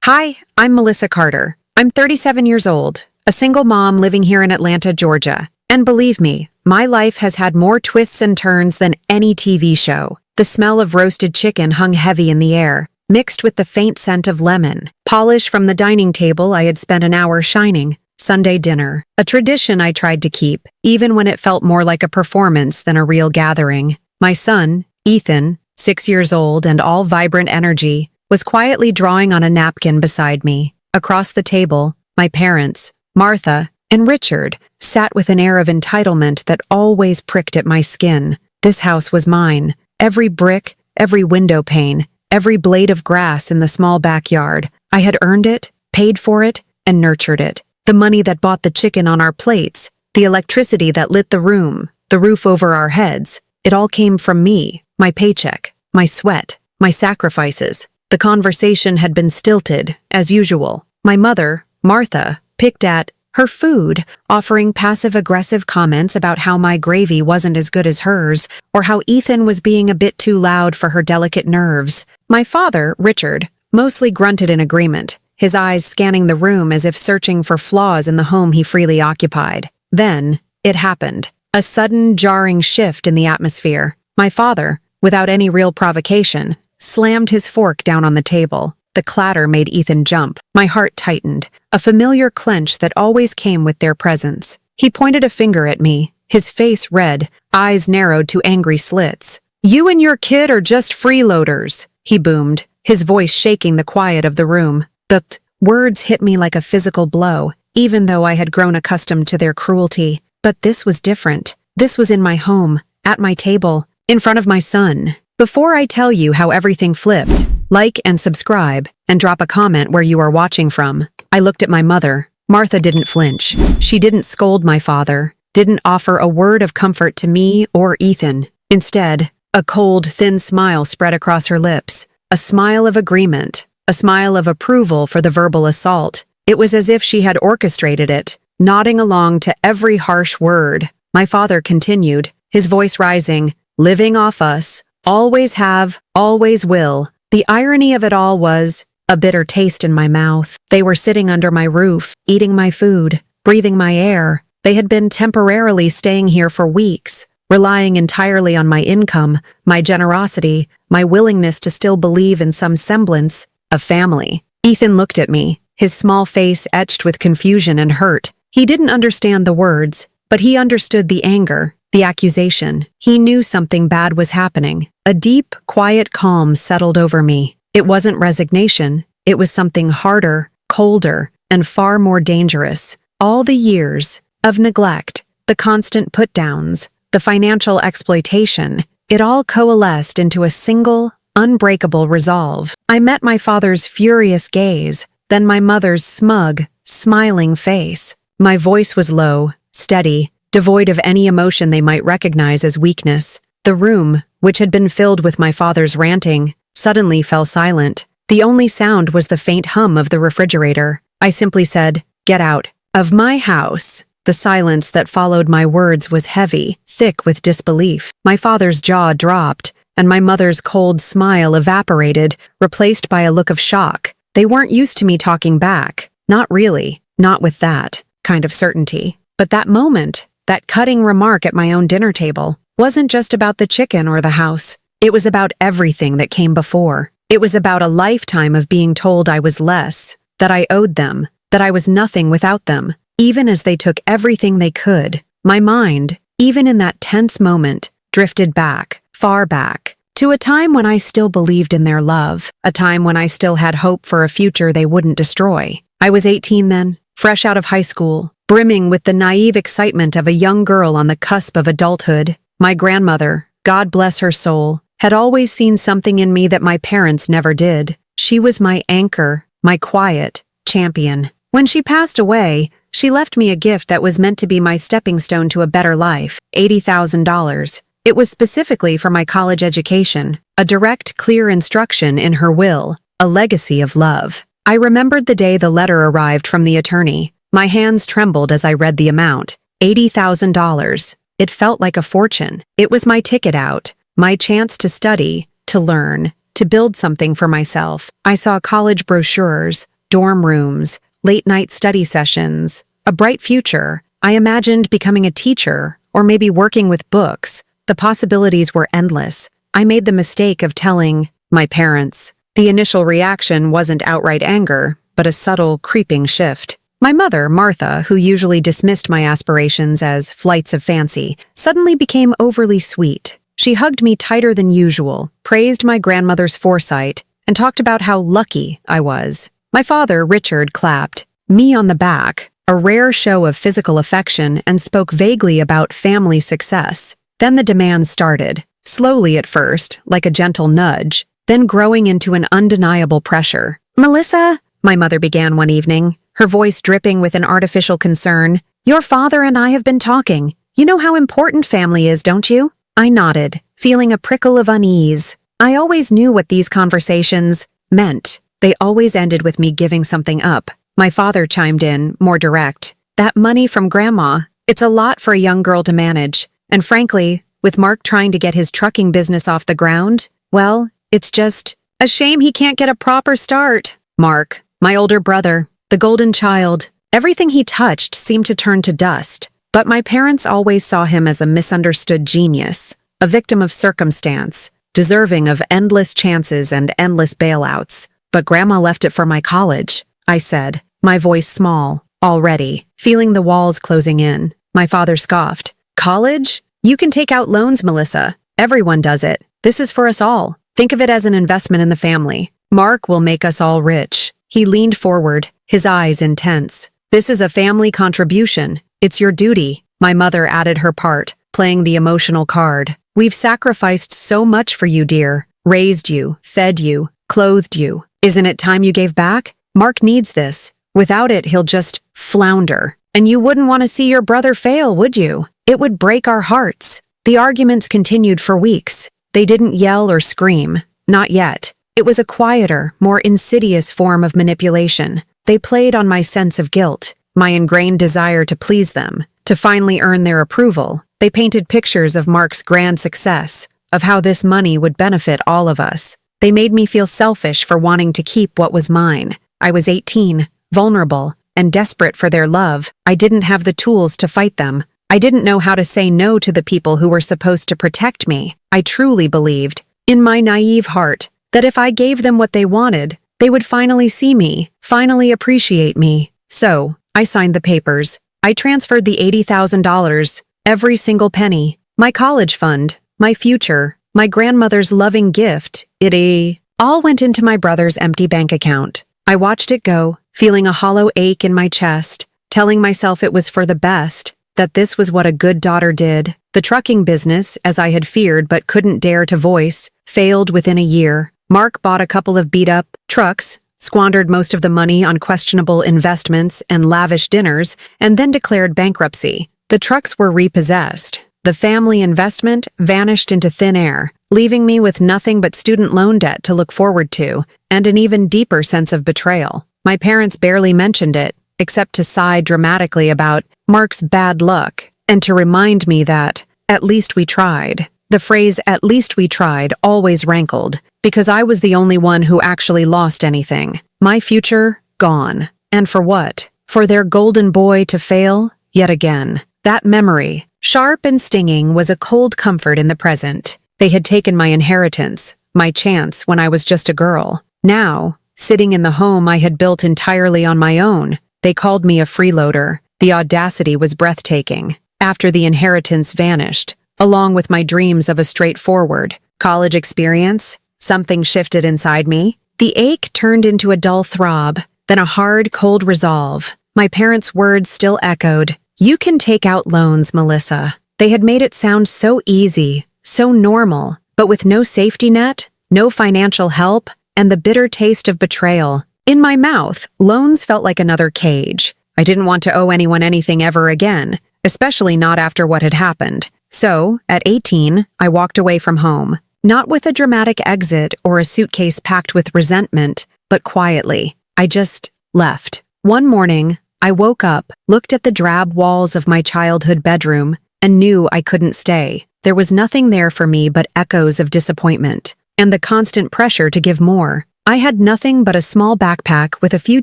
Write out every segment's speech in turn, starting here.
Hi, I'm Melissa Carter. I'm 37 years old, a single mom living here in Atlanta, Georgia. And believe me, my life has had more twists and turns than any TV show. The smell of roasted chicken hung heavy in the air, mixed with the faint scent of lemon. Polish from the dining table I had spent an hour shining. Sunday dinner, a tradition I tried to keep, even when it felt more like a performance than a real gathering. My son, Ethan, 6 years old and all vibrant energy, was quietly drawing on a napkin beside me. Across the table, my parents, Martha and Richard, sat with an air of entitlement that always pricked at my skin. This house was mine. Every brick, every window pane, every blade of grass in the small backyard. I had earned it, paid for it, and nurtured it. The money that bought the chicken on our plates, the electricity that lit the room, the roof over our heads, it all came from me, my paycheck, my sweat, my sacrifices. The conversation had been stilted, as usual. My mother, Martha, picked at her food, offering passive-aggressive comments about how my gravy wasn't as good as hers, or how Ethan was being a bit too loud for her delicate nerves. My father, Richard, mostly grunted in agreement, his eyes scanning the room as if searching for flaws in the home he freely occupied. Then, it happened. A sudden, jarring shift in the atmosphere. My father, without any real provocation, slammed his fork down on the table. The clatter made Ethan jump. My heart tightened, a familiar clench that always came with their presence. He pointed a finger at me, his face red, eyes narrowed to angry slits. "You and your kid are just freeloaders," he boomed, his voice shaking the quiet of the room. The words hit me like a physical blow, even though I had grown accustomed to their cruelty. But this was different. This was in my home, at my table, in front of my son. Before I tell you how everything flipped, like and subscribe, and drop a comment where you are watching from. I looked at my mother. Martha didn't flinch. She didn't scold my father, didn't offer a word of comfort to me or Ethan. Instead, a cold, thin smile spread across her lips, a smile of agreement, a smile of approval for the verbal assault. It was as if she had orchestrated it, nodding along to every harsh word. My father continued, his voice rising, "Living off us. Always have, always will." The irony of it all was a bitter taste in my mouth. They were sitting under my roof, eating my food, breathing my air. They had been temporarily staying here for weeks, relying entirely on my income, my generosity, my willingness to still believe in some semblance of family. Ethan looked at me, his small face etched with confusion and hurt. He didn't understand the words, but he understood the anger, the accusation. He knew something bad was happening. A deep, quiet calm settled over me. It wasn't resignation. It was something harder, colder, and far more dangerous. All the years of neglect, the constant put-downs, the financial exploitation, it all coalesced into a single, unbreakable resolve. I met my father's furious gaze, then my mother's smug, smiling face. My voice was low, steady, devoid of any emotion they might recognize as weakness. The room, which had been filled with my father's ranting, suddenly fell silent. The only sound was the faint hum of the refrigerator. I simply said, "Get out of my house." The silence that followed my words was heavy, thick with disbelief. My father's jaw dropped, and my mother's cold smile evaporated, replaced by a look of shock. They weren't used to me talking back. Not really. Not with that kind of certainty. But that moment, that cutting remark at my own dinner table, wasn't just about the chicken or the house. It was about everything that came before. It was about a lifetime of being told I was less, that I owed them, that I was nothing without them, even as they took everything they could. My mind, even in that tense moment, drifted back, far back, to a time when I still believed in their love, a time when I still had hope for a future they wouldn't destroy. I was 18 then, fresh out of high school, brimming with the naive excitement of a young girl on the cusp of adulthood. My grandmother, God bless her soul, had always seen something in me that my parents never did. She was my anchor, my quiet champion. When she passed away, she left me a gift that was meant to be my stepping stone to a better life, $80,000. It was specifically for my college education, a direct, clear instruction in her will, a legacy of love. I remembered the day the letter arrived from the attorney. My hands trembled as I read the amount, $80,000. It felt like a fortune. It was my ticket out, my chance to study, to learn, to build something for myself. I saw college brochures, dorm rooms, late-night study sessions, a bright future. I imagined becoming a teacher or maybe working with books. The possibilities were endless. I made the mistake of telling my parents. The initial reaction wasn't outright anger, but a subtle, creeping shift. My mother, Martha, who usually dismissed my aspirations as flights of fancy, suddenly became overly sweet. She hugged me tighter than usual, praised my grandmother's foresight, and talked about how lucky I was. My father, Richard, clapped me on the back, a rare show of physical affection, and spoke vaguely about family success. Then the demands started, slowly at first, like a gentle nudge, then growing into an undeniable pressure. "Melissa," my mother began one evening, her voice dripping with an artificial concern, "your father and I have been talking. You know how important family is, don't you?" I nodded, feeling a prickle of unease. I always knew what these conversations meant. They always ended with me giving something up. My father chimed in, more direct. "That money from Grandma, it's a lot for a young girl to manage. And frankly, with Mark trying to get his trucking business off the ground, well, it's just a shame he can't get a proper start." Mark, my older brother, the golden child, everything he touched seemed to turn to dust. But my parents always saw him as a misunderstood genius, a victim of circumstance, deserving of endless chances and endless bailouts. "But Grandma left it for my college," I said, my voice small, already, feeling the walls closing in. My father scoffed. "College? You can take out loans, Melissa. Everyone does it. This is for us all. Think of it as an investment in the family. Mark will make us all rich." He leaned forward, his eyes intense. "This is a family contribution. It's your duty." My mother added her part, playing the emotional card. "We've sacrificed so much for you, dear. Raised you, fed you, clothed you. Isn't it time you gave back? Mark needs this. Without it, he'll just flounder. And you wouldn't want to see your brother fail, would you? It would break our hearts." The arguments continued for weeks. They didn't yell or scream. Not yet. It was a quieter, more insidious form of manipulation. They played on my sense of guilt, my ingrained desire to please them, to finally earn their approval. They painted pictures of Mark's grand success, of how this money would benefit all of us. They made me feel selfish for wanting to keep what was mine. I was 18, vulnerable, and desperate for their love. I didn't have the tools to fight them. I didn't know how to say no to the people who were supposed to protect me. I truly believed, in my naive heart, that if I gave them what they wanted, they would finally see me, finally appreciate me. So, I signed the papers. I transferred the $80,000, every single penny, my college fund, my future, my grandmother's loving gift. It all went into my brother's empty bank account. I watched it go, feeling a hollow ache in my chest, telling myself it was for the best, that this was what a good daughter did. The trucking business, as I had feared but couldn't dare to voice, failed within a year. Mark bought a couple of beat-up trucks, squandered most of the money on questionable investments and lavish dinners, and then declared bankruptcy. The trucks were repossessed. The family investment vanished into thin air, leaving me with nothing but student loan debt to look forward to, and an even deeper sense of betrayal. My parents barely mentioned it, except to sigh dramatically about Mark's bad luck, and to remind me that, at least we tried. The phrase, "at least we tried," always rankled, because I was the only one who actually lost anything. My future, gone. And for what? For their golden boy to fail, yet again. That memory, sharp and stinging, was a cold comfort in the present. They had taken my inheritance, my chance when I was just a girl. Now, sitting in the home I had built entirely on my own, they called me a freeloader. The audacity was breathtaking. After the inheritance vanished, along with my dreams of a straightforward college experience, something shifted inside me. The ache turned into a dull throb, then a hard, cold resolve. My parents' words still echoed. "You can take out loans, Melissa." They had made it sound so easy, so normal, but with no safety net, no financial help, and the bitter taste of betrayal. In my mouth, loans felt like another cage. I didn't want to owe anyone anything ever again, especially not after what had happened. So, at 18, I walked away from home. Not with a dramatic exit or a suitcase packed with resentment, but quietly. I just left. One morning, I woke up, looked at the drab walls of my childhood bedroom, and knew I couldn't stay. There was nothing there for me but echoes of disappointment, and the constant pressure to give more. I had nothing but a small backpack with a few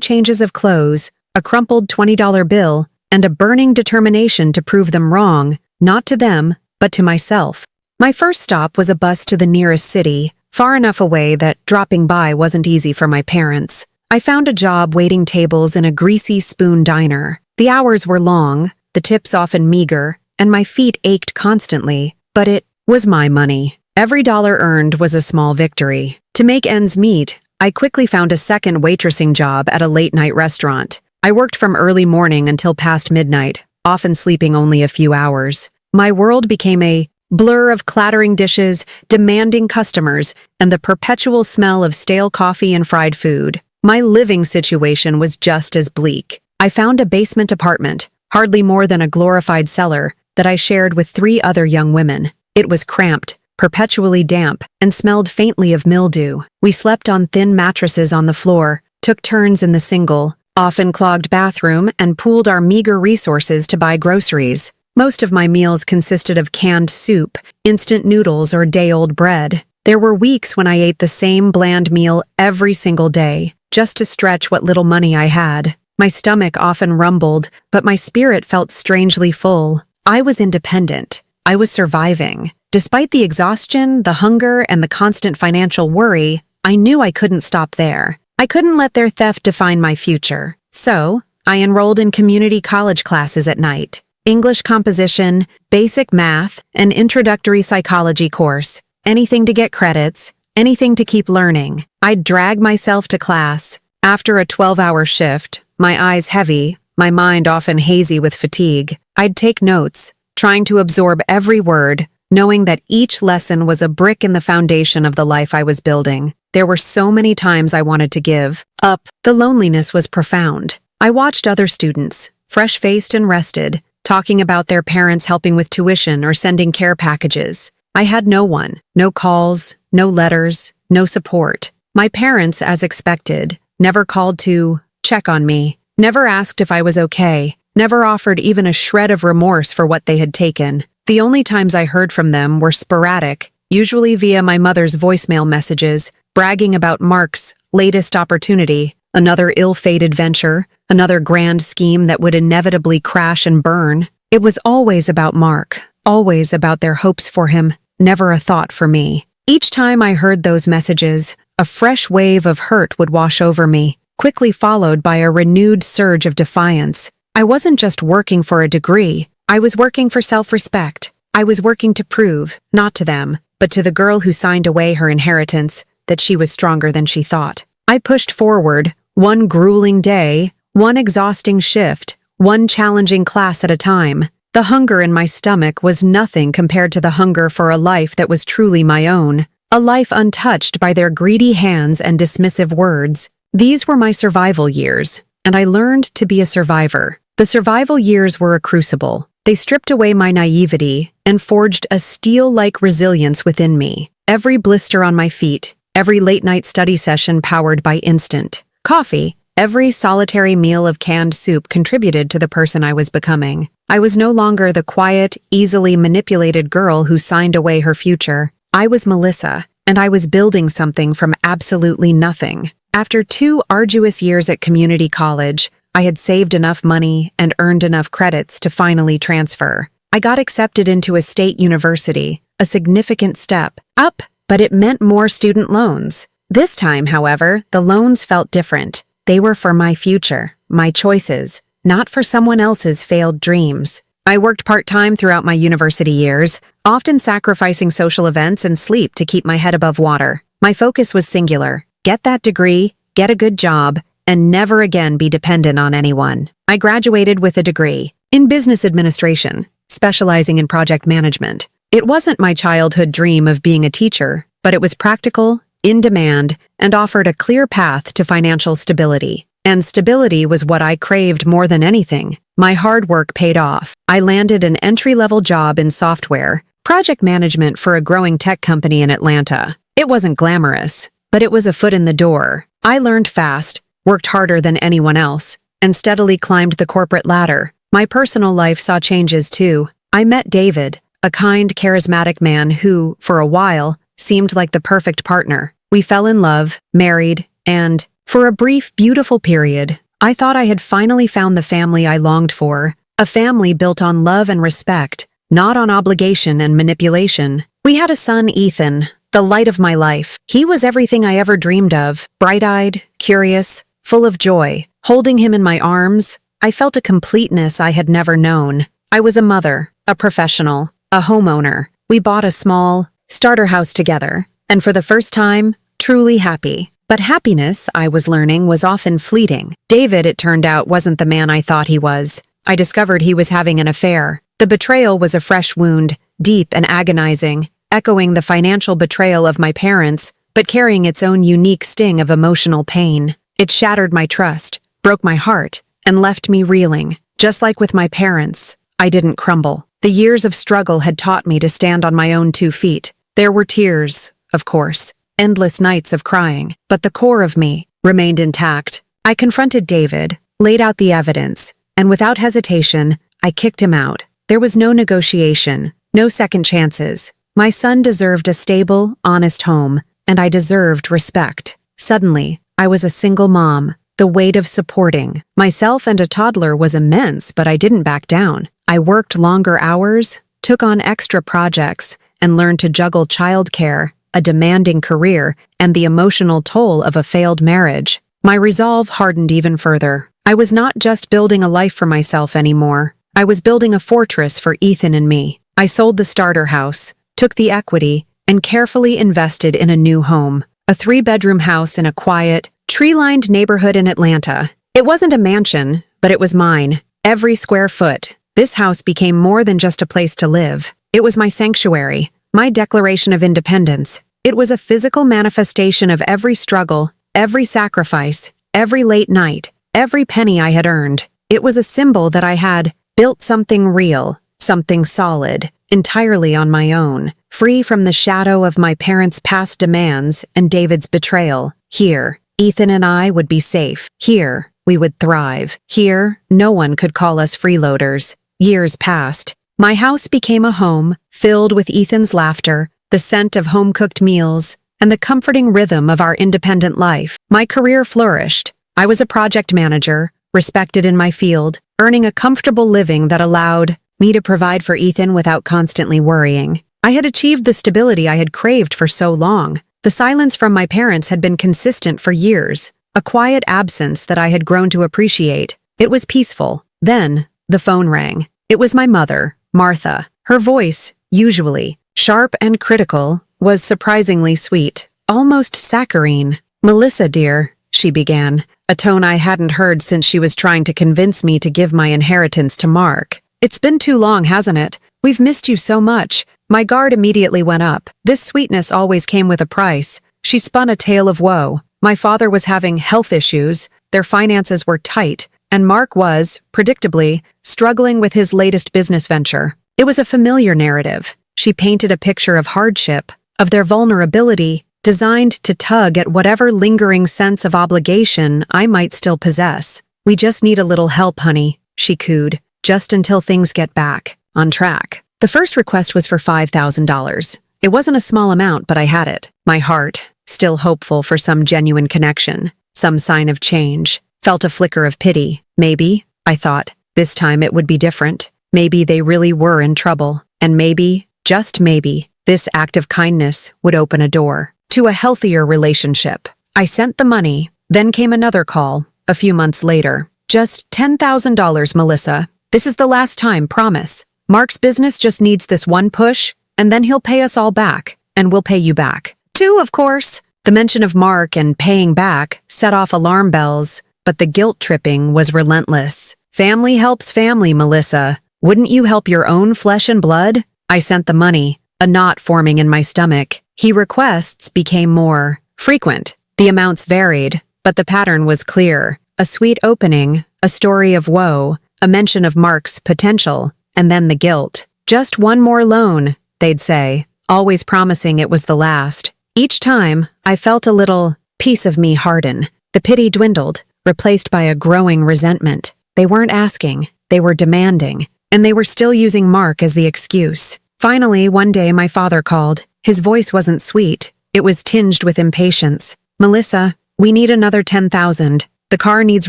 changes of clothes, a crumpled $20 bill, and a burning determination to prove them wrong, not to them, but to myself. My first stop was a bus to the nearest city, far enough away that dropping by wasn't easy for my parents. I found a job waiting tables in a greasy spoon diner. The hours were long, the tips often meager, and my feet ached constantly, but it was my money. Every dollar earned was a small victory. To make ends meet, I quickly found a second waitressing job at a late-night restaurant. I worked from early morning until past midnight, often sleeping only a few hours. My world became a blur of clattering dishes, demanding customers, and the perpetual smell of stale coffee and fried food. My living situation was just as bleak. I found a basement apartment, hardly more than a glorified cellar, that I shared with 3 other young women. It was cramped, perpetually damp, and smelled faintly of mildew. We slept on thin mattresses on the floor, took turns in the single, often clogged bathroom, and pooled our meager resources to buy groceries. Most of my meals consisted of canned soup, instant noodles, or day-old bread. There were weeks when I ate the same bland meal every single day, just to stretch what little money I had. My stomach often rumbled, but my spirit felt strangely full. I was independent. I was surviving. Despite the exhaustion, the hunger, and the constant financial worry, I knew I couldn't stop there. I couldn't let their theft define my future. So, I enrolled in community college classes at night. English composition, basic math, an introductory psychology course. Anything to get credits, anything to keep learning. I'd drag myself to class. After a 12-hour shift, my eyes heavy, my mind often hazy with fatigue, I'd take notes, trying to absorb every word, knowing that each lesson was a brick in the foundation of the life I was building. There were so many times I wanted to give up. The loneliness was profound. I watched other students, fresh-faced and rested, talking about their parents helping with tuition or sending care packages. I had no one, no calls, no letters, no support. My parents, as expected, never called to check on me, never asked if I was okay, never offered even a shred of remorse for what they had taken. The only times I heard from them were sporadic, usually via my mother's voicemail messages, bragging about Mark's latest opportunity, another ill-fated venture, another grand scheme that would inevitably crash and burn. It was always about Mark, always about their hopes for him, never a thought for me. Each time I heard those messages, a fresh wave of hurt would wash over me, quickly followed by a renewed surge of defiance. I wasn't just working for a degree, I was working for self-respect. I was working to prove, not to them, but to the girl who signed away her inheritance, that she was stronger than she thought. I pushed forward, one grueling day, one exhausting shift, one challenging class at a time. The hunger in my stomach was nothing compared to the hunger for a life that was truly my own, a life untouched by their greedy hands and dismissive words. These were my survival years, and I learned to be a survivor. The survival years were a crucible. They stripped away my naivety and forged a steel-like resilience within me. Every blister on my feet, every late-night study session powered by instant coffee, every solitary meal of canned soup contributed to the person I was becoming. I was no longer the quiet, easily manipulated girl who signed away her future. I was Melissa, and I was building something from absolutely nothing. After 2 arduous years at community college, I had saved enough money and earned enough credits to finally transfer. I got accepted into a state university, a significant step up, but it meant more student loans. This time, however, the loans felt different. They were for my future, my choices, not for someone else's failed dreams. I worked part-time throughout my university years, often sacrificing social events and sleep to keep my head above water. My focus was singular: get that degree, get a good job, and never again be dependent on anyone. I graduated with a degree in business administration, specializing in project management. It wasn't my childhood dream of being a teacher, but it was practical, in demand, and offered a clear path to financial stability. And stability was what I craved more than anything. My hard work paid off. I landed an entry-level job in software, project management for a growing tech company in Atlanta. It wasn't glamorous, but it was a foot in the door. I learned fast, worked harder than anyone else, and steadily climbed the corporate ladder. My personal life saw changes too. I met David, a kind, charismatic man who, for a while, seemed like the perfect partner. We fell in love, married, And, for a brief, beautiful period, I thought I had finally found the family I longed for, a family built on love and respect, not on obligation and manipulation. We had a son, Ethan, the light of my life. He was everything I ever dreamed of, bright-eyed, curious, full of joy. Holding him in my arms, I felt a completeness I had never known. I was a mother, a professional, a homeowner. We bought a small starter house together, and for the first time, truly happy. But happiness, I was learning, was often fleeting. David, it turned out, wasn't the man I thought he was. I discovered he was having an affair. The betrayal was a fresh wound, deep and agonizing, echoing the financial betrayal of my parents, but carrying its own unique sting of emotional pain. It shattered my trust, broke my heart, and left me reeling. Just like with my parents, I didn't crumble. The years of struggle had taught me to stand on my own 2 feet. There were tears, of course, endless nights of crying, but the core of me remained intact. I confronted David, laid out the evidence, and without hesitation, I kicked him out. There was no negotiation, no second chances. My son deserved a stable, honest home, and I deserved respect. Suddenly, I was a single mom. The weight of supporting myself and a toddler was immense, but I didn't back down. I worked longer hours, took on extra projects, and learned to juggle childcare, a demanding career, and the emotional toll of a failed marriage. My resolve hardened even further. I was not just building a life for myself anymore. I was building a fortress for Ethan and me. I sold the starter house, took the equity, and carefully invested in a new home. A 3-bedroom house in a quiet, tree-lined neighborhood in Atlanta. It wasn't a mansion, but it was mine. Every square foot. This house became more than just a place to live. It was my sanctuary, my declaration of independence. It was a physical manifestation of every struggle, every sacrifice, every late night, every penny I had earned. It was a symbol that I had built something real, something solid, entirely on my own, free from the shadow of my parents' past demands and David's betrayal. Here, Ethan and I would be safe. Here, we would thrive. Here, no one could call us freeloaders. Years passed. My house became a home filled with Ethan's laughter, the scent of home-cooked meals, and the comforting rhythm of our independent life. My career flourished. I was a project manager, respected in my field, earning a comfortable living that allowed me to provide for Ethan without constantly worrying. I had achieved the stability I had craved for so long. The silence from my parents had been consistent for years, a quiet absence that I had grown to appreciate. It was peaceful. Then, the phone rang. It was my mother, Martha. Her voice, usually sharp and critical, was surprisingly sweet, almost saccharine. "Melissa, dear," she began, a tone I hadn't heard since she was trying to convince me to give my inheritance to Mark. "It's been too long, hasn't it? We've missed you so much." My guard immediately went up. This sweetness always came with a price. She spun a tale of woe. My father was having health issues, their finances were tight, and Mark was, predictably, struggling with his latest business venture. It was a familiar narrative. She painted a picture of hardship, of their vulnerability, designed to tug at whatever lingering sense of obligation I might still possess. "We just need a little help, honey," she cooed, "just until things get back on track." The first request was for $5,000. It wasn't a small amount, but I had it. My heart, still hopeful for some genuine connection, some sign of change, felt a flicker of pity. Maybe, I thought, this time it would be different. Maybe they really were in trouble. And maybe, just maybe, this act of kindness would open a door to a healthier relationship. I sent the money. Then came another call, a few months later. "Just $10,000, Melissa. This is the last time, promise. Mark's business just needs this one push, and then he'll pay us all back, and we'll pay you back. Too, of course." The mention of Mark and paying back set off alarm bells, but the guilt-tripping was relentless. "Family helps family, Melissa. Wouldn't you help your own flesh and blood?" I sent the money, a knot forming in my stomach. Requests became more frequent. The amounts varied, but the pattern was clear. A sweet opening, a story of woe, a mention of Mark's potential, and then the guilt. "Just one more loan," they'd say, always promising it was the last. Each time, I felt a little piece of me harden. The pity dwindled, replaced by a growing resentment. They weren't asking, they were demanding, and they were still using Mark as the excuse. Finally, one day my father called. His voice wasn't sweet. It was tinged with impatience. "Melissa, We need another 10,000. The car needs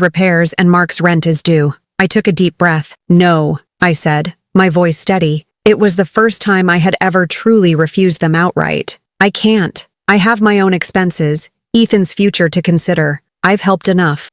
repairs and Mark's rent is due. I took a deep breath. No, I said, my voice steady. It was the first time I had ever truly refused them outright. I can't. I have my own expenses, Ethan's future to consider. I've helped enough.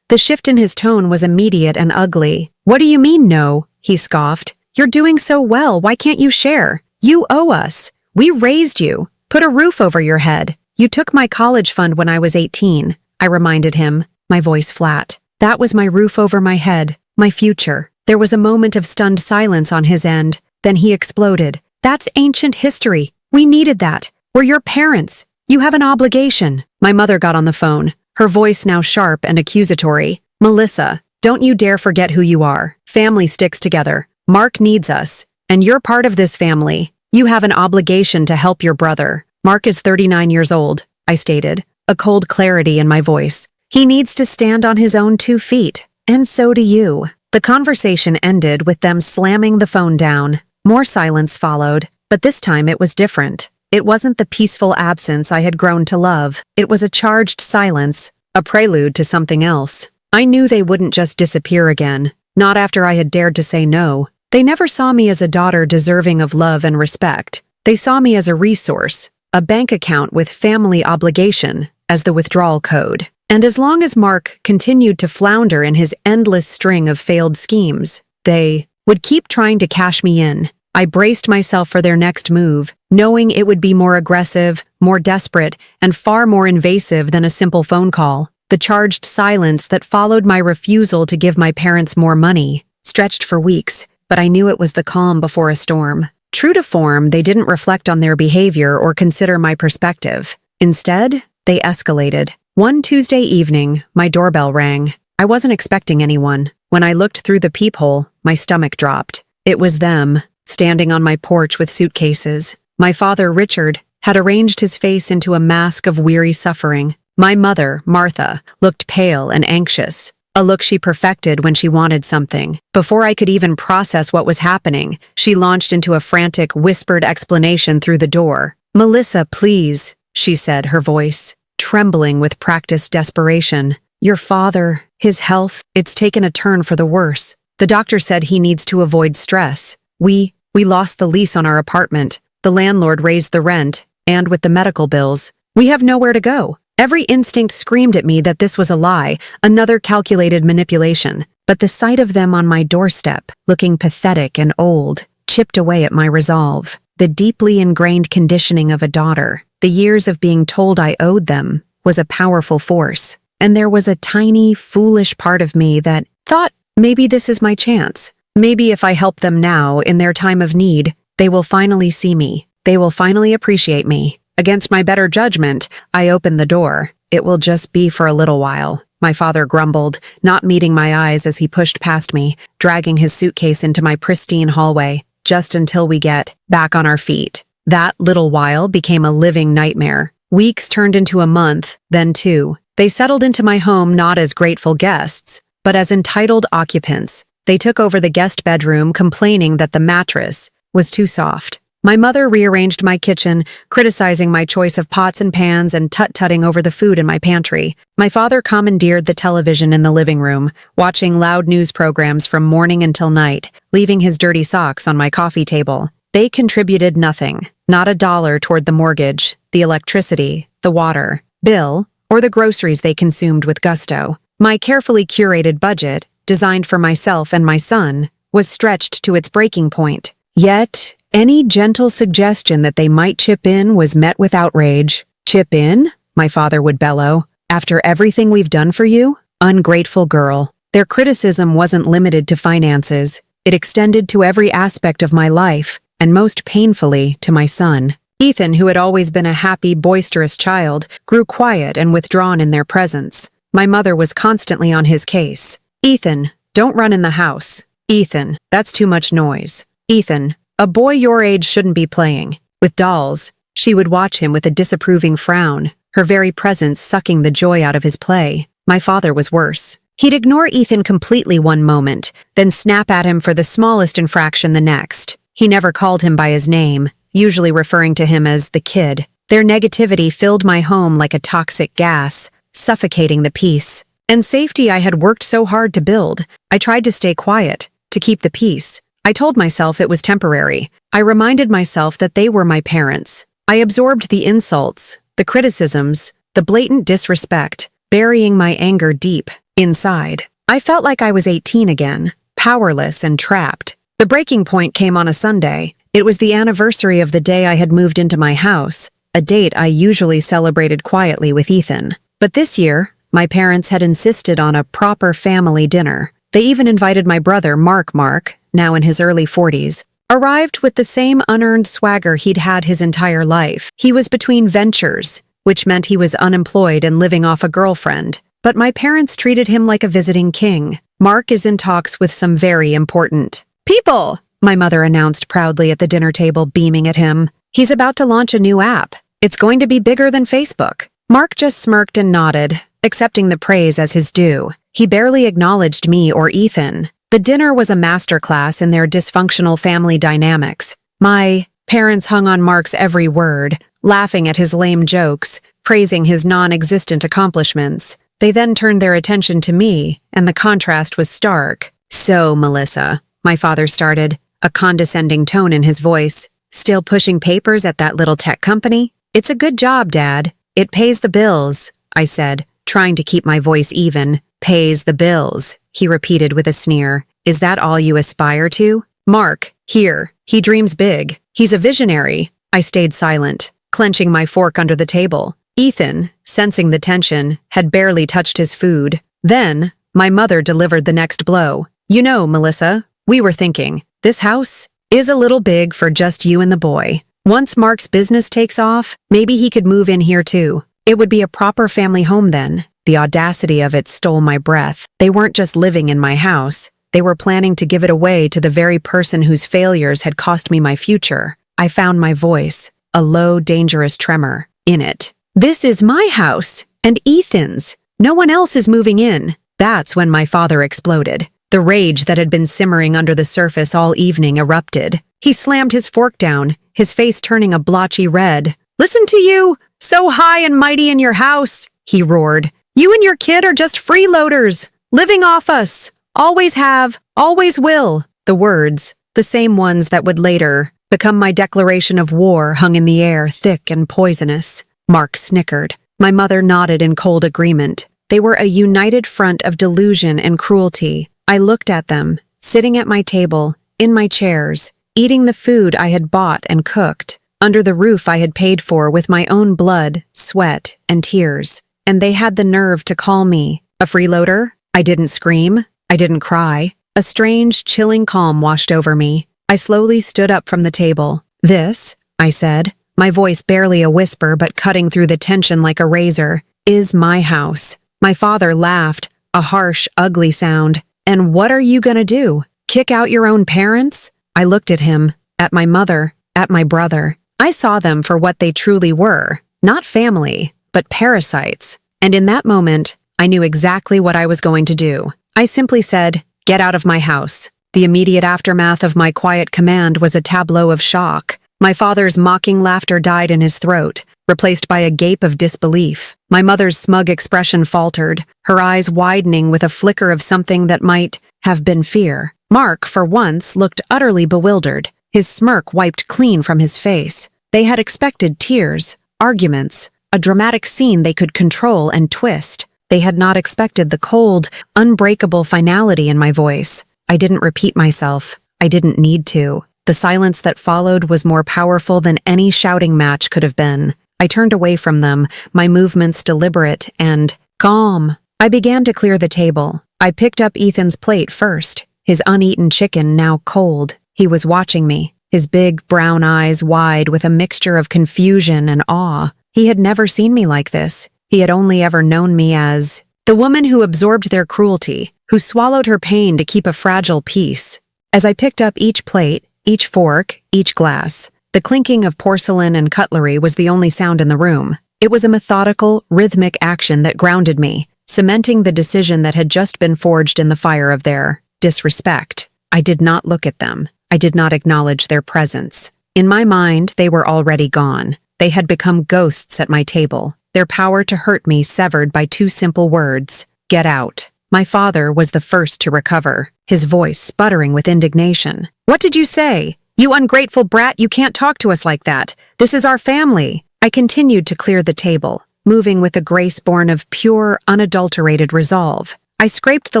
The shift in his tone was immediate and ugly. What do you mean no? He scoffed. You're doing so well, why can't you share? You owe us. We raised you, put a roof over your head. You took my college fund when I was 18, I reminded him, my voice flat. That was my roof over my head, my future. There was a moment of stunned silence on his end. Then he exploded. That's ancient history. We needed that. We're your parents. You have an obligation. My mother got on the phone, her voice now sharp and accusatory. Melissa, don't you dare forget who you are. Family sticks together. Mark needs us. And you're part of this family. You have an obligation to help your brother. Mark is 39 years old, I stated, a cold clarity in my voice. He needs to stand on his own 2 feet. And so do you. The conversation ended with them slamming the phone down. More silence followed, but this time it was different. It wasn't the peaceful absence I had grown to love. It was a charged silence, a prelude to something else. I knew they wouldn't just disappear again, not after I had dared to say no. They never saw me as a daughter deserving of love and respect. They saw me as a resource, a bank account with family obligation as the withdrawal code. And as long as Mark continued to flounder in his endless string of failed schemes, they would keep trying to cash me in. I braced myself for their next move, knowing it would be more aggressive, more desperate, and far more invasive than a simple phone call. The charged silence that followed my refusal to give my parents more money stretched for weeks, but I knew it was the calm before a storm. True to form, they didn't reflect on their behavior or consider my perspective. Instead, they escalated. One Tuesday evening, my doorbell rang. I wasn't expecting anyone. When I looked through the peephole, my stomach dropped. It was them, standing on my porch with suitcases. My father, Richard, had arranged his face into a mask of weary suffering. My mother, Martha, looked pale and anxious, a look she perfected when she wanted something. Before I could even process what was happening, she launched into a frantic, whispered explanation through the door. "Melissa, please," she said, her voice trembling with practiced desperation. "Your father, his health, it's taken a turn for the worse. The doctor said he needs to avoid stress. We lost the lease on our apartment. The landlord raised the rent, and with the medical bills, we have nowhere to go." Every instinct screamed at me that this was a lie, another calculated manipulation. But the sight of them on my doorstep, looking pathetic and old, chipped away at my resolve. The deeply ingrained conditioning of a daughter, the years of being told I owed them, was a powerful force. And there was a tiny, foolish part of me that thought, maybe this is my chance. Maybe if I help them now, in their time of need, they will finally see me. They will finally appreciate me. Against my better judgment, I opened the door. "It will just be for a little while," my father grumbled, not meeting my eyes as he pushed past me, dragging his suitcase into my pristine hallway, "just until we get back on our feet." That little while became a living nightmare. Weeks turned into a month, then 2. They settled into my home not as grateful guests, but as entitled occupants. They took over the guest bedroom, complaining that the mattress was too soft. My mother rearranged my kitchen, criticizing my choice of pots and pans and tut-tutting over the food in my pantry. My father commandeered the television in the living room, watching loud news programs from morning until night, leaving his dirty socks on my coffee table. They contributed nothing, not a dollar toward the mortgage, the electricity, the water bill, or the groceries they consumed with gusto. My carefully curated budget, designed for myself and my son, was stretched to its breaking point. Yet, any gentle suggestion that they might chip in was met with outrage. "Chip in?" my father would bellow. "After everything we've done for you? Ungrateful girl." Their criticism wasn't limited to finances. It extended to every aspect of my life, and most painfully to my son. Ethan, who had always been a happy, boisterous child, grew quiet and withdrawn in their presence. My mother was constantly on his case. "Ethan, don't run in the house. Ethan, that's too much noise. Ethan, a boy your age shouldn't be playing with dolls." She would watch him with a disapproving frown, her very presence sucking the joy out of his play. My father was worse. He'd ignore Ethan completely one moment, then snap at him for the smallest infraction the next. He never called him by his name, usually referring to him as the kid. Their negativity filled my home like a toxic gas, suffocating the peace and safety I had worked so hard to build. I tried to stay quiet, to keep the peace. I told myself it was temporary. I reminded myself that they were my parents. I absorbed the insults, the criticisms, the blatant disrespect, burying my anger deep inside. I felt like I was 18 again, powerless and trapped. The breaking point came on a Sunday. It was the anniversary of the day I had moved into my house, a date I usually celebrated quietly with Ethan. But this year, my parents had insisted on a proper family dinner. They even invited my brother, Mark, now in his early 40s, arrived with the same unearned swagger he'd had his entire life. He was between ventures, which meant he was unemployed and living off a girlfriend. But my parents treated him like a visiting king. Mark is in talks with some very important people, my mother announced proudly at the dinner table, beaming at him. He's about to launch a new app. It's going to be bigger than Facebook. Mark just smirked and nodded, accepting the praise as his due. He barely acknowledged me or Ethan. The dinner was a masterclass in their dysfunctional family dynamics. My parents hung on Mark's every word, laughing at his lame jokes, praising his non-existent accomplishments. They then turned their attention to me, and the contrast was stark. "So, Melissa," my father started, a condescending tone in his voice, "still pushing papers at that little tech company? It's a good job, Dad. It pays the bills," I said, trying to keep my voice even. "Pays the bills," he repeated with a sneer. "Is that all you aspire to? Mark, here, he dreams big. He's a visionary." I stayed silent, clenching my fork under the table. Ethan, sensing the tension, had barely touched his food. Then, my mother delivered the next blow. "You know, Melissa, we were thinking, this house is a little big for just you and the boy. Once Mark's business takes off, maybe he could move in here too. It would be a proper family home then." The audacity of it stole my breath. They weren't just living in my house. They were planning to give it away to the very person whose failures had cost me my future. I found my voice, a low, dangerous tremor, in it. "This is my house, and Ethan's. No one else is moving in." That's when my father exploded. The rage that had been simmering under the surface all evening erupted. He slammed his fork down, his face turning a blotchy red. "Listen to you! So high and mighty in your house!" he roared. "You and your kid are just freeloaders, living off us. Always have, always will." The words, the same ones that would later become my declaration of war, hung in the air, thick and poisonous. Mark snickered. My mother nodded in cold agreement. They were a united front of delusion and cruelty. I looked at them, sitting at my table, in my chairs, eating the food I had bought and cooked, under the roof I had paid for with my own blood, sweat, and tears. And they had the nerve to call me a freeloader. I didn't scream. I didn't cry. A strange, chilling calm washed over me. I slowly stood up from the table. "This," I said, my voice barely a whisper but cutting through the tension like a razor, "is my house." My father laughed, a harsh, ugly sound. "And what are you gonna do? Kick out your own parents?" I looked at him, at my mother, at my brother. I saw them for what they truly were, not family, but parasites. And in that moment, I knew exactly what I was going to do. I simply said, "Get out of my house." The immediate aftermath of my quiet command was a tableau of shock. My father's mocking laughter died in his throat, replaced by a gape of disbelief. My mother's smug expression faltered, her eyes widening with a flicker of something that might have been fear. Mark, for once, looked utterly bewildered, his smirk wiped clean from his face. They had expected tears, arguments, a dramatic scene they could control and twist. They had not expected the cold, unbreakable finality in my voice. I didn't repeat myself. I didn't need to. The silence that followed was more powerful than any shouting match could have been. I turned away from them, my movements deliberate and calm. I began to clear the table. I picked up Ethan's plate first, his uneaten chicken now cold. He was watching me, his big brown eyes wide with a mixture of confusion and awe. He had never seen me like this. He had only ever known me as the woman who absorbed their cruelty, who swallowed her pain to keep a fragile peace. As I picked up each plate, each fork, each glass, the clinking of porcelain and cutlery was the only sound in the room. It was a methodical, rhythmic action that grounded me, cementing the decision that had just been forged in the fire of their disrespect. I did not look at them. I did not acknowledge their presence. In my mind, they were already gone. They had become ghosts at my table, their power to hurt me severed by two simple words: get out. My father was the first to recover, his voice sputtering with indignation. What did you say? You ungrateful brat, you can't talk to us like that. This is our family. I continued to clear the table, moving with a grace born of pure, unadulterated resolve. I scraped the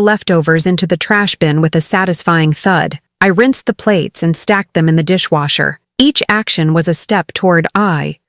leftovers into the trash bin with a satisfying thud. I rinsed the plates and stacked them in the dishwasher. Each action was a step toward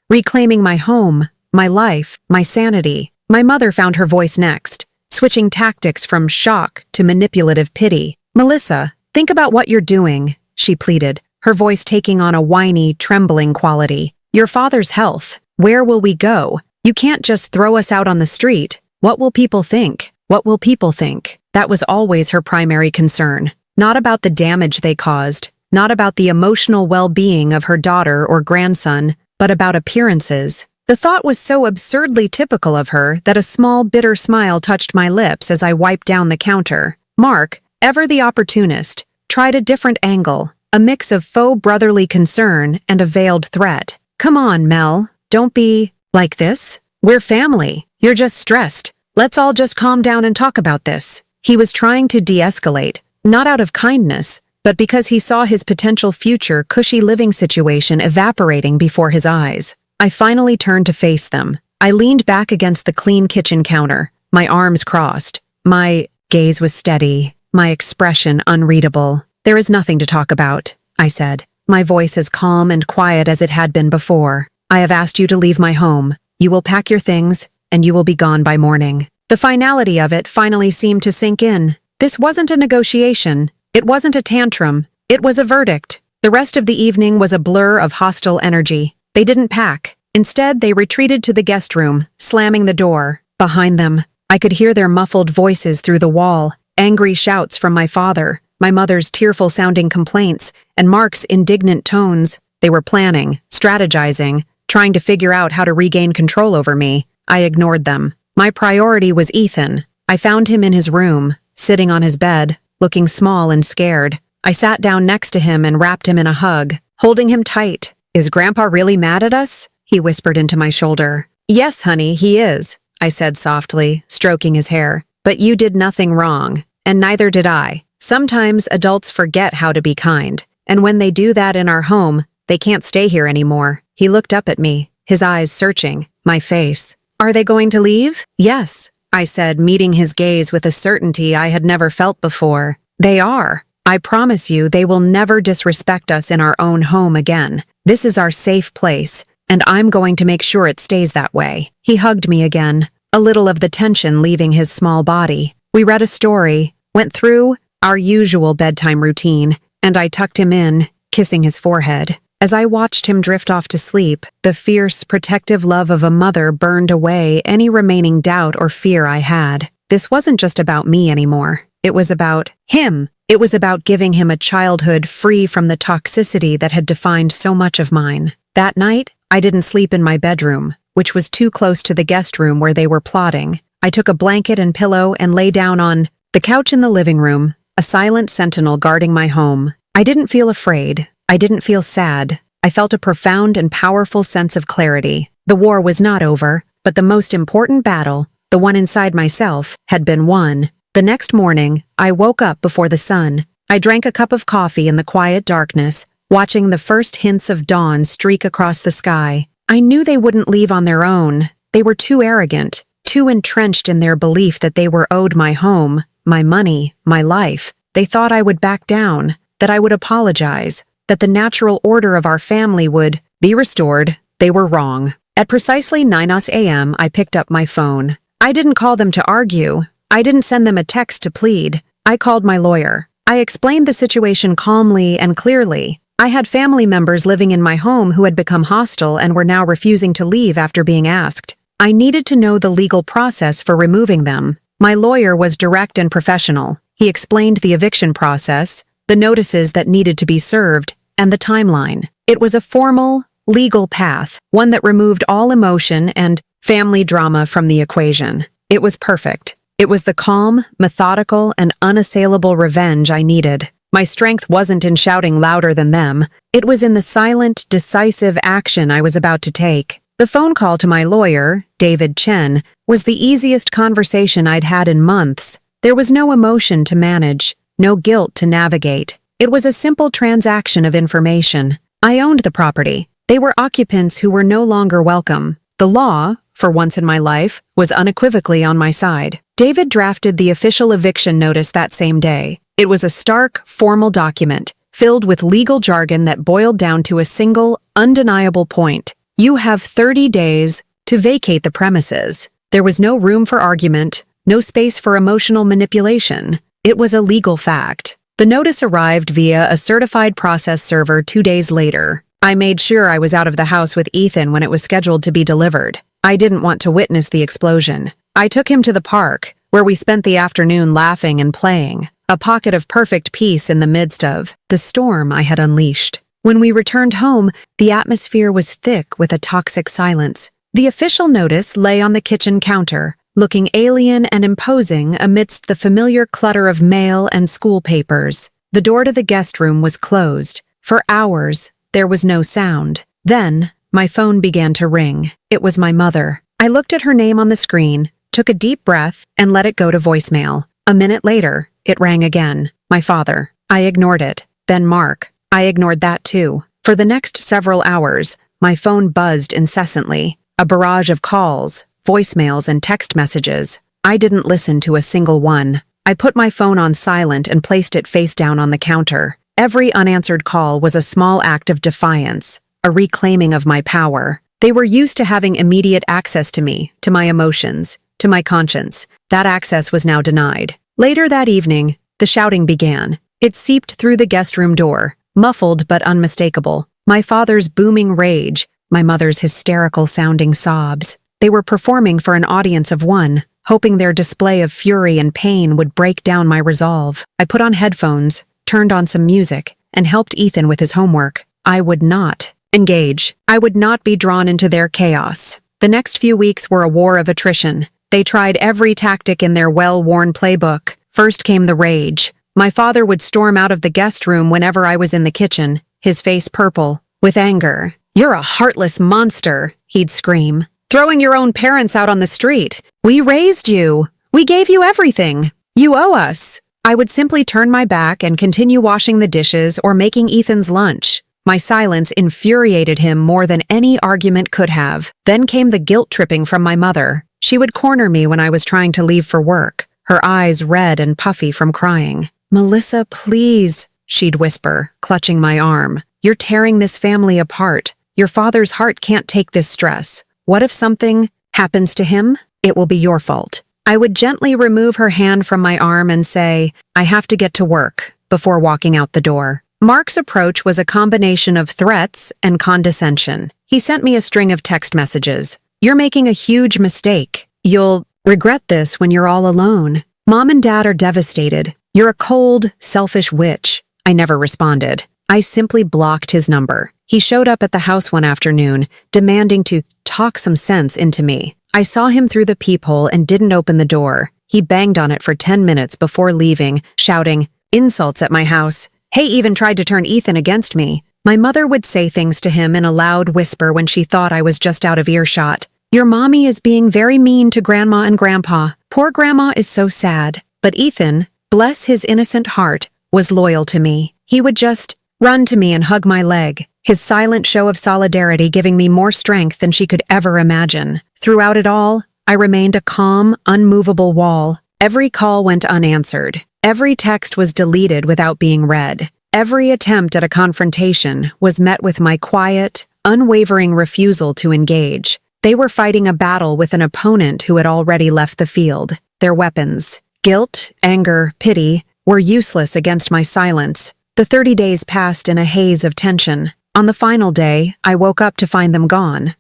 reclaiming my home, my life, my sanity. My mother found her voice next, switching tactics from shock to manipulative pity. Melissa, think about what you're doing, she pleaded, her voice taking on a whiny, trembling quality. Your father's health. Where will we go? You can't just throw us out on the street. What will people think? What will people think? That was always her primary concern. Not about the damage they caused, not about the emotional well-being of her daughter or grandson, but about appearances. The thought was so absurdly typical of her that a small, bitter smile touched my lips as I wiped down the counter. Mark, ever the opportunist, tried a different angle, a mix of faux brotherly concern and a veiled threat. Come on, Mel, don't be like this. We're family. You're just stressed. Let's all just calm down and talk about this. He was trying to de-escalate, not out of kindness, but because he saw his potential future cushy living situation evaporating before his eyes. I finally turned to face them. I leaned back against the clean kitchen counter, my arms crossed. My gaze was steady, my expression unreadable. There is nothing to talk about, I said, my voice as calm and quiet as it had been before. I have asked you to leave my home. You will pack your things, and you will be gone by morning. The finality of it finally seemed to sink in. This wasn't a negotiation. It wasn't a tantrum. It was a verdict. The rest of the evening was a blur of hostile energy. They didn't pack. Instead, they retreated to the guest room, slamming the door. Behind them, I could hear their muffled voices through the wall, angry shouts from my father, my mother's tearful-sounding complaints, and Mark's indignant tones. They were planning, strategizing, trying to figure out how to regain control over me. I ignored them. My priority was Ethan. I found him in his room, sitting on his bed, looking small and scared. I sat down next to him and wrapped him in a hug, holding him tight. Is Grandpa really mad at us? He whispered into my shoulder. Yes, honey, he is, I said softly, stroking his hair. But you did nothing wrong, and neither did I. Sometimes adults forget how to be kind, and when they do that in our home, they can't stay here anymore. He looked up at me, his eyes searching my face. Are they going to leave? Yes, I said, meeting his gaze with a certainty I had never felt before. They are. I promise you they will never disrespect us in our own home again. This is our safe place, and I'm going to make sure it stays that way. He hugged me again, a little of the tension leaving his small body. We read a story, went through our usual bedtime routine, and I tucked him in, kissing his forehead. As I watched him drift off to sleep, the fierce, protective love of a mother burned away any remaining doubt or fear I had. This wasn't just about me anymore. It was about him. It was about giving him a childhood free from the toxicity that had defined so much of mine. That night, I didn't sleep in my bedroom, which was too close to the guest room where they were plotting. I took a blanket and pillow and lay down on the couch in the living room, a silent sentinel guarding my home. I didn't feel afraid. I didn't feel sad. I felt a profound and powerful sense of clarity. The war was not over, but the most important battle, the one inside myself, had been won. The next morning, I woke up before the sun. I drank a cup of coffee in the quiet darkness, watching the first hints of dawn streak across the sky. I knew they wouldn't leave on their own. They were too arrogant, too entrenched in their belief that they were owed my home, my money, my life. They thought I would back down, that I would apologize, that the natural order of our family would be restored. They were wrong. At precisely 9 a.m., I picked up my phone. I didn't call them to argue. I didn't send them a text to plead. I called my lawyer. I explained the situation calmly and clearly. I had family members living in my home who had become hostile and were now refusing to leave after being asked. I needed to know the legal process for removing them. My lawyer was direct and professional. He explained the eviction process, the notices that needed to be served, and the timeline. It was a formal, legal path, one that removed all emotion and family drama from the equation. It was perfect. It was the calm, methodical, and unassailable revenge I needed. My strength wasn't in shouting louder than them. It was in the silent, decisive action I was about to take. The phone call to my lawyer, David Chen, was the easiest conversation I'd had in months. There was no emotion to manage, no guilt to navigate. It was a simple transaction of information. I owned the property. They were occupants who were no longer welcome. The law, for once in my life, was unequivocally on my side. David drafted the official eviction notice that same day. It was a stark, formal document, filled with legal jargon that boiled down to a single, undeniable point. You have 30 days to vacate the premises. There was no room for argument, no space for emotional manipulation. It was a legal fact. The notice arrived via a certified process server 2 days later. I made sure I was out of the house with Ethan when it was scheduled to be delivered. I didn't want to witness the explosion. I took him to the park, where we spent the afternoon laughing and playing, a pocket of perfect peace in the midst of the storm I had unleashed. When we returned home, the atmosphere was thick with a toxic silence. The official notice lay on the kitchen counter, looking alien and imposing amidst the familiar clutter of mail and school papers. The door to the guest room was closed. For hours, there was no sound. Then, my phone began to ring. It was my mother. I looked at her name on the screen, took a deep breath, and let it go to voicemail. A minute later, it rang again. My father. I ignored it. Then Mark. I ignored that too. For the next several hours, my phone buzzed incessantly. A barrage of calls, voicemails, and text messages. I didn't listen to a single one. I put my phone on silent and placed it face down on the counter. Every unanswered call was a small act of defiance, a reclaiming of my power. They were used to having immediate access to me, to my emotions, to my conscience. That access was now denied. Later that evening, the shouting began. It seeped through the guest room door, muffled but unmistakable. My father's booming rage, my mother's hysterical-sounding sobs. They were performing for an audience of one, hoping their display of fury and pain would break down my resolve. I put on headphones, turned on some music, and helped Ethan with his homework. I would not engage. I would not be drawn into their chaos. The next few weeks were a war of attrition. They tried every tactic in their well-worn playbook. First came the rage. My father would storm out of the guest room whenever I was in the kitchen, his face purple, with anger. "You're a heartless monster," he'd scream. "Throwing your own parents out on the street. We raised you. We gave you everything. You owe us." I would simply turn my back and continue washing the dishes or making Ethan's lunch. My silence infuriated him more than any argument could have. Then came the guilt-tripping from my mother. She would corner me when I was trying to leave for work, her eyes red and puffy from crying. "Melissa, please," she'd whisper, clutching my arm. "You're tearing this family apart. Your father's heart can't take this stress. What if something happens to him? It will be your fault." I would gently remove her hand from my arm and say, "I have to get to work," before walking out the door. Mark's approach was a combination of threats and condescension. He sent me a string of text messages. "You're making a huge mistake. You'll regret this when you're all alone. Mom and Dad are devastated. You're a cold, selfish witch." I never responded. I simply blocked his number. He showed up at the house one afternoon, demanding to talk some sense into me. I saw him through the peephole and didn't open the door. He banged on it for 10 minutes before leaving, shouting insults at my house. He even tried to turn Ethan against me. My mother would say things to him in a loud whisper when she thought I was just out of earshot. "Your mommy is being very mean to Grandma and Grandpa. Poor Grandma is so sad." But Ethan, bless his innocent heart, was loyal to me. He would just run to me and hug my leg, his silent show of solidarity giving me more strength than she could ever imagine. Throughout it all, I remained a calm, unmovable wall. Every call went unanswered. Every text was deleted without being read. Every attempt at a confrontation was met with my quiet, unwavering refusal to engage. They were fighting a battle with an opponent who had already left the field. Their weapons, guilt, anger, pity, were useless against my silence. The 30 days passed in a haze of tension. On the final day, I woke up to find them gone.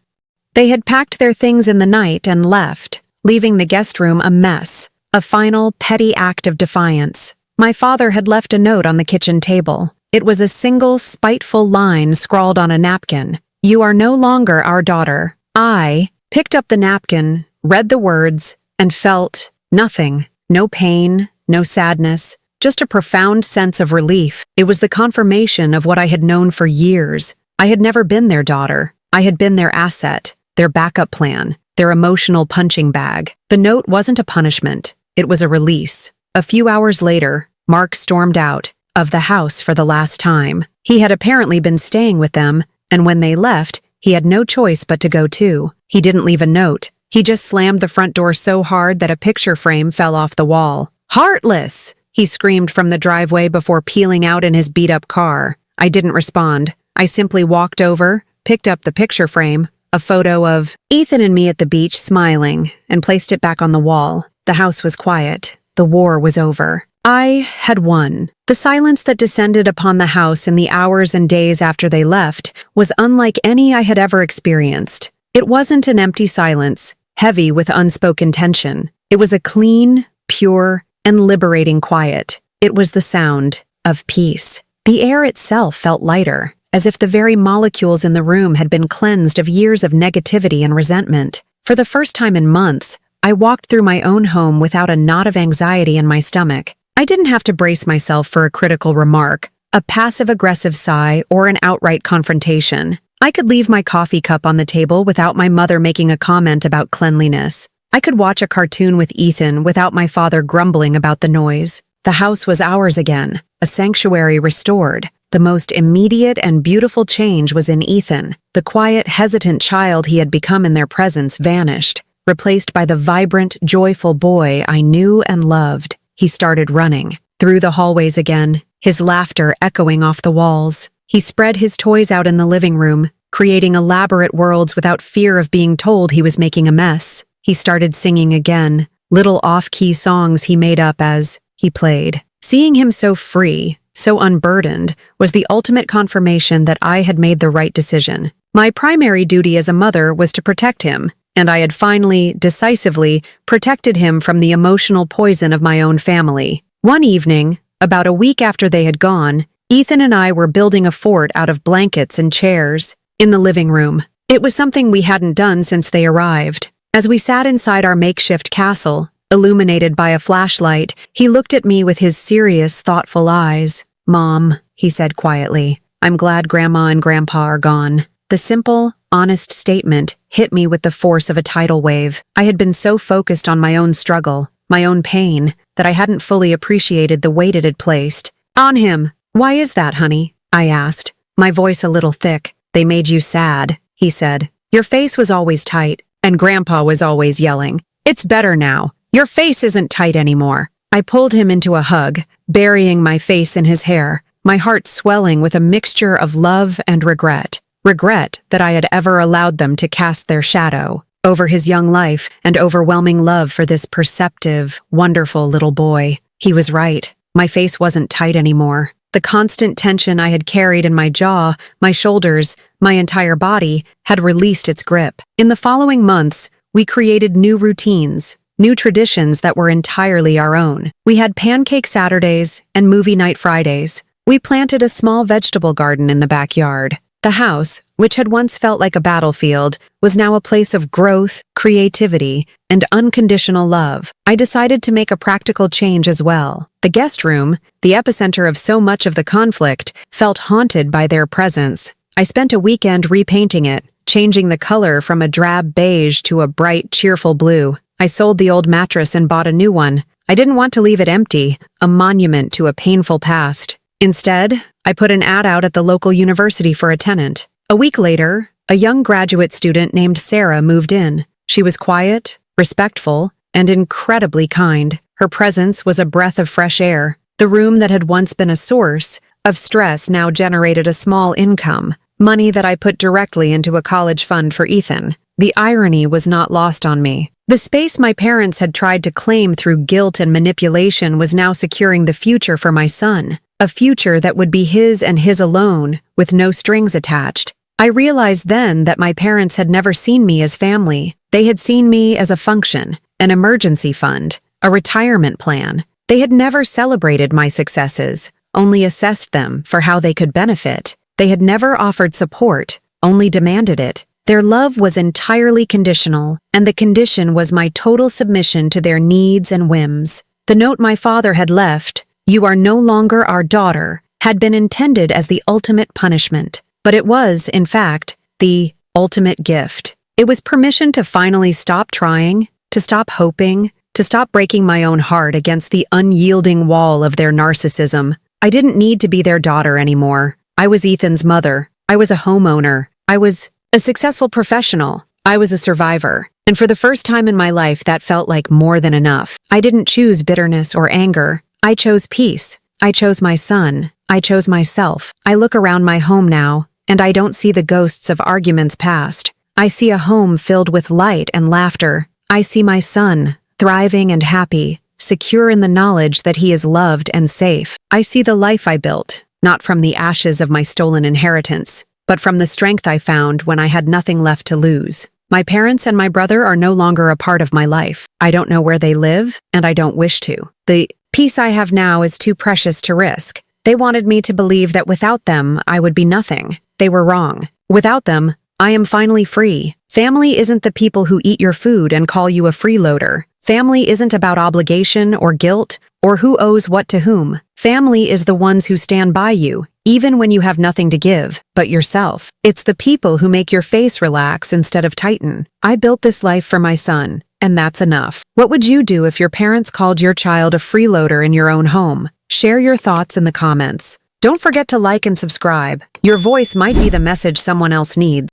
They had packed their things in the night and left, leaving the guest room a mess, a final, petty act of defiance. My father had left a note on the kitchen table. It was a single, spiteful line scrawled on a napkin. "You are no longer our daughter." I picked up the napkin, read the words, and felt nothing. No pain, no sadness, just a profound sense of relief. It was the confirmation of what I had known for years. I had never been their daughter. I had been their asset. their backup plan, their emotional punching bag. The note wasn't a punishment. It was a release. A few hours later, Mark stormed out of the house for the last time. He had apparently been staying with them, and when they left, he had no choice but to go too. He didn't leave a note. He just slammed the front door so hard that a picture frame fell off the wall. "Heartless!" he screamed from the driveway before peeling out in his beat-up car. I didn't respond. I simply walked over, picked up the picture frame, a photo of Ethan and me at the beach smiling, and placed it back on the wall. The house was quiet. The war was over. I had won. The silence that descended upon the house in the hours and days after they left was unlike any I had ever experienced. It wasn't an empty silence, heavy with unspoken tension. It was a clean, pure, and liberating quiet. It was the sound of peace. The air itself felt lighter, as if the very molecules in the room had been cleansed of years of negativity and resentment. For the first time in months, I walked through my own home without a knot of anxiety in my stomach. I didn't have to brace myself for a critical remark, a passive-aggressive sigh, or an outright confrontation. I could leave my coffee cup on the table without my mother making a comment about cleanliness. I could watch a cartoon with Ethan without my father grumbling about the noise. The house was ours again, a sanctuary restored. The most immediate and beautiful change was in Ethan. The quiet, hesitant child he had become in their presence vanished, replaced by the vibrant, joyful boy I knew and loved. He started running through the hallways again, his laughter echoing off the walls. He spread his toys out in the living room, creating elaborate worlds without fear of being told he was making a mess. He started singing again, little off-key songs he made up as he played. Seeing him so free, so unburdened, was the ultimate confirmation that I had made the right decision. My primary duty as a mother was to protect him, and I had finally, decisively, protected him from the emotional poison of my own family. One evening, about a week after they had gone, Ethan and I were building a fort out of blankets and chairs in the living room. It was something we hadn't done since they arrived. As we sat inside our makeshift castle, illuminated by a flashlight, he looked at me with his serious, thoughtful eyes. "Mom," he said quietly, "I'm glad Grandma and Grandpa are gone." The simple, honest statement hit me with the force of a tidal wave. I had been so focused on my own struggle, my own pain, that I hadn't fully appreciated the weight it had placed on him. "Why is that, honey?" I asked, my voice a little thick. "They made you sad," he said. "Your face was always tight, and Grandpa was always yelling. It's better now. Your face isn't tight anymore." I pulled him into a hug, burying my face in his hair, my heart swelling with a mixture of love and regret. Regret that I had ever allowed them to cast their shadow over his young life, and overwhelming love for this perceptive, wonderful little boy. He was right. My face wasn't tight anymore. The constant tension I had carried in my jaw, my shoulders, my entire body had released its grip. In the following months, we created new routines, new traditions that were entirely our own. We had pancake Saturdays and movie night Fridays. We planted a small vegetable garden in the backyard. The house, which had once felt like a battlefield, was now a place of growth, creativity, and unconditional love. I decided to make a practical change as well. The guest room, the epicenter of so much of the conflict, felt haunted by their presence. I spent a weekend repainting it, changing the color from a drab beige to a bright, cheerful blue. I sold the old mattress and bought a new one. I didn't want to leave it empty, a monument to a painful past. Instead, I put an ad out at the local university for a tenant. A week later, a young graduate student named Sarah moved in. She was quiet, respectful, and incredibly kind. Her presence was a breath of fresh air. The room that had once been a source of stress now generated a small income, money that I put directly into a college fund for Ethan. The irony was not lost on me. The space my parents had tried to claim through guilt and manipulation was now securing the future for my son, a future that would be his and his alone, with no strings attached. I realized then that my parents had never seen me as family. They had seen me as a function, an emergency fund, a retirement plan. They had never celebrated my successes, only assessed them for how they could benefit. They had never offered support, only demanded it. Their love was entirely conditional, and the condition was my total submission to their needs and whims. The note my father had left, "You are no longer our daughter," had been intended as the ultimate punishment. But it was, in fact, the ultimate gift. It was permission to finally stop trying, to stop hoping, to stop breaking my own heart against the unyielding wall of their narcissism. I didn't need to be their daughter anymore. I was Ethan's mother. I was a homeowner. I was a successful professional. I was a survivor. And for the first time in my life, that felt like more than enough. I didn't choose bitterness or anger. I chose peace. I chose my son. I chose myself. I look around my home now, and I don't see the ghosts of arguments past. I see a home filled with light and laughter. I see my son, thriving and happy, secure in the knowledge that he is loved and safe. I see the life I built, not from the ashes of my stolen inheritance, but from the strength I found when I had nothing left to lose. My parents and my brother are no longer a part of my life. I don't know where they live, and I don't wish to. The peace I have now is too precious to risk. They wanted me to believe that without them, I would be nothing. They were wrong. Without them, I am finally free. Family isn't the people who eat your food and call you a freeloader. Family isn't about obligation or guilt or who owes what to whom. Family is the ones who stand by you, even when you have nothing to give but yourself. It's the people who make your face relax instead of tighten. I built this life for my son, and that's enough. What would you do if your parents called your child a freeloader in your own home? Share your thoughts in the comments. Don't forget to like and subscribe. Your voice might be the message someone else needs.